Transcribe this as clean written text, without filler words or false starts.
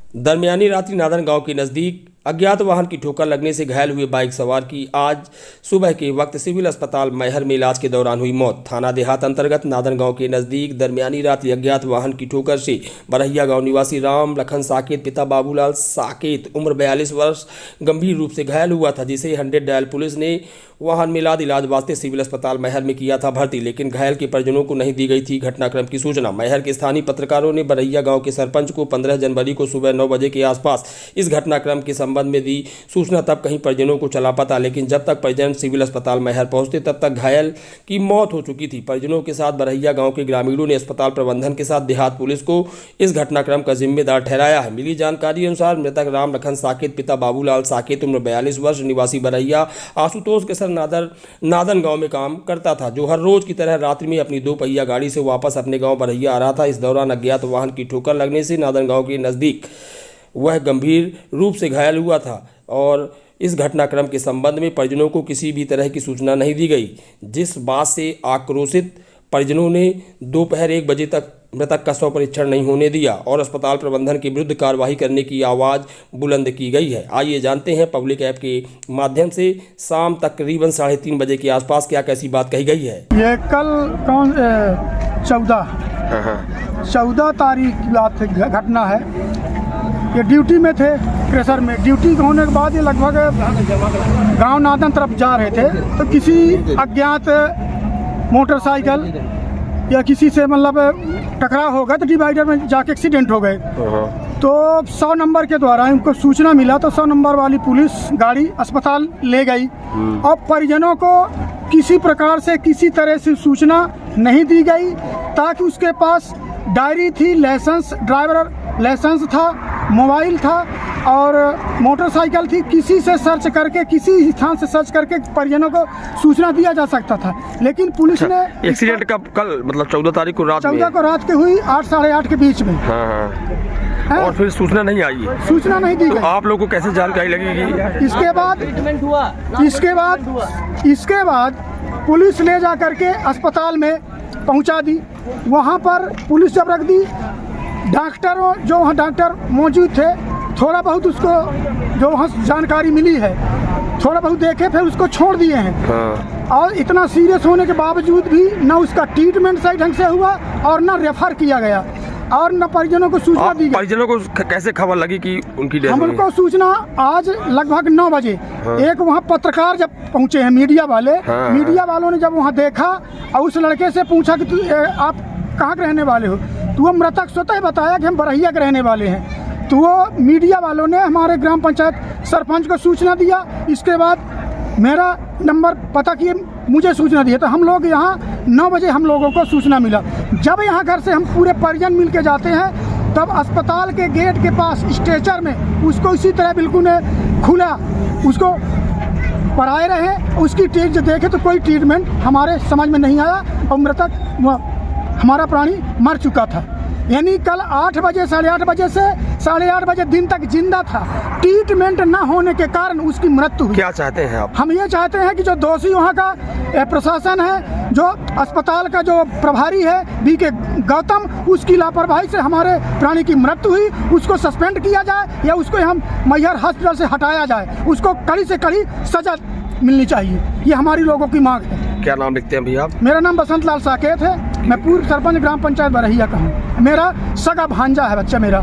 दरमियानी रात्रि नादन गांव के नज़दीक अज्ञात वाहन की ठोकर लगने से घायल हुए बाइक सवार की आज सुबह के वक्त सिविल अस्पताल मैहर में इलाज के दौरान हुई मौत। थाना देहात अंतर्गत नादन गांव के नज़दीक दरमियानी रात्रि अज्ञात वाहन की ठोकर से बरहिया गांव निवासी राम लखन साकेत पिता बाबूलाल साकेत उम्र 42 वर्ष गंभीर रूप से घायल हुआ था, जिसे 100 डायल पुलिस ने वाहन में लाद इलाज वास्ते सिविल अस्पताल मैहर में किया था भर्ती, लेकिन घायल के परिजनों को नहीं दी गई थी घटनाक्रम की सूचना। मैहर के स्थानीय पत्रकारों ने बरहिया गांव के सरपंच को 15 जनवरी को सुबह 9 बजे के आसपास इस घटनाक्रम के संबंध में दी सूचना। तब कहीं परिजनों को चला पता, लेकिन जब तक परिजन सिविल अस्पताल मैहर पहुंचते तब तक घायल की मौत हो चुकी थी। परिजनों के साथ बरहिया गांव के ग्रामीणों ने अस्पताल प्रबंधन के साथ देहात पुलिस को इस घटनाक्रम का जिम्मेदार ठहराया है। मिली जानकारी अनुसार मृतक राम लखन साकेत पिता बाबूलाल साकेत उम्र 42 वर्ष निवासी बरहिया आशुतोष के सर नादन गांव में काम करता था, जो हर रोज की तरह रात्रि में अपनी 2 पहिया गाड़ी से वापस अपने गांव बरहिया आ रहा था। इस दौरान अज्ञात वाहन की ठोकर लगने से नादन गांव के नज़दीक वह गंभीर रूप से घायल हुआ था और इस घटनाक्रम के संबंध में परिजनों को किसी भी तरह की सूचना नहीं दी गई, जिस बात से आक्रोशित परिजनों ने दोपहर 1 बजे तक मृतक का शव परीक्षण नहीं होने दिया और अस्पताल प्रबंधन के विरुद्ध कार्रवाई करने की आवाज़ बुलंद की गई है। आइए जानते हैं पब्लिक ऐप के माध्यम से शाम तकरीबन 3:30 बजे के आसपास क्या कैसी बात कही गई है। ये कल 14 तारीख की बात घटना है। ये ड्यूटी में थे, क्रेशर में ड्यूटी होने के बाद ये लगभग गांव नादन तरफ जा रहे थे, तो किसी अज्ञात मोटरसाइकिल या किसी से मतलब टकराव हो गया, तो डिवाइडर में जाके एक्सीडेंट हो गए। तो 100 नंबर के द्वारा उनको सूचना मिला, तो 100 नंबर वाली पुलिस गाड़ी अस्पताल ले गई और परिजनों को किसी प्रकार से किसी तरह से सूचना नहीं दी गई, ताकि उसके पास डायरी थी, लाइसेंस, ड्राइवर लाइसेंस था, मोबाइल था और मोटरसाइकिल थी। किसी से सर्च करके, किसी स्थान से सर्च करके परिजनों को सूचना दिया जा सकता था, लेकिन पुलिस ने एक्सीडेंट कब कल मतलब 14 तारीख को रात 14 को रात के हुई 8 साढ़े 8 के बीच में। हाँ। और फिर सूचना नहीं आई, सूचना नहीं दी गई। तो आप लोगों को कैसे जानकारी लगेगी? इसके बाद पुलिस ले जा करके अस्पताल में पहुंचा दी। वहां पर पुलिस जब रख दी, डॉक्टरों जो वहाँ डॉक्टर मौजूद थे, थोड़ा बहुत उसको जो वहाँ जानकारी मिली है थोड़ा बहुत देखे, फिर उसको छोड़ दिए हैं। हाँ। और इतना सीरियस होने के बावजूद भी न उसका ट्रीटमेंट सही ढंग से हुआ और न रेफर किया गया और न परिजनों को सूचना दी गई। परिजनों को कैसे खबर लगी कि उनकी डेथ हुई? हमको सूचना आज लगभग 9 बजे। हाँ। एक वहाँ पत्रकार जब पहुँचे हैं, मीडिया वाले। हाँ। मीडिया वालों ने जब वहाँ देखा और उस लड़के से पूछा कि आप कहाँ के रहने वाले हो, तो वो मृतक स्वतः बताया कि हम बरहिया के रहने वाले हैं। तो वो मीडिया वालों ने हमारे ग्राम पंचायत सरपंच को सूचना दिया। इसके बाद मेरा नंबर पता किए, मुझे सूचना दी, तो हम लोग यहाँ 9 बजे हम लोगों को सूचना मिला। जब यहाँ घर से हम पूरे परिजन मिल के जाते हैं, तब अस्पताल के गेट के पास स्ट्रेचर में उसको इसी तरह बिल्कुल खुला उसको पराए रहे। उसकी ट्रीट देखे तो कोई ट्रीटमेंट हमारे समझ में नहीं आया और मृतक हमारा प्राणी मर चुका था। यानी कल 8 बजे, साढ़े 8 बजे से साढ़े 8 बजे दिन तक जिंदा था। ट्रीटमेंट न होने के कारण उसकी मृत्यु हुई। क्या चाहते हैं आप? हम ये चाहते हैं कि जो दोषी वहाँ का प्रशासन है, जो अस्पताल का जो प्रभारी है बीके गौतम, उसकी लापरवाही से हमारे प्राणी की मृत्यु हुई, उसको सस्पेंड किया जाए या उसको हम मैहर हॉस्पिटल से हटाया जाए। उसको कड़ी से कड़ी सजा मिलनी चाहिए, ये हमारी लोगों की मांग है। क्या नाम लिखते हैं भैया आप? मेरा नाम बसंत लाल साकेत है। मैं पूर्व सरपंच ग्राम पंचायत बरहिया का हूँ। मेरा सगा भांजा है बच्चा मेरा।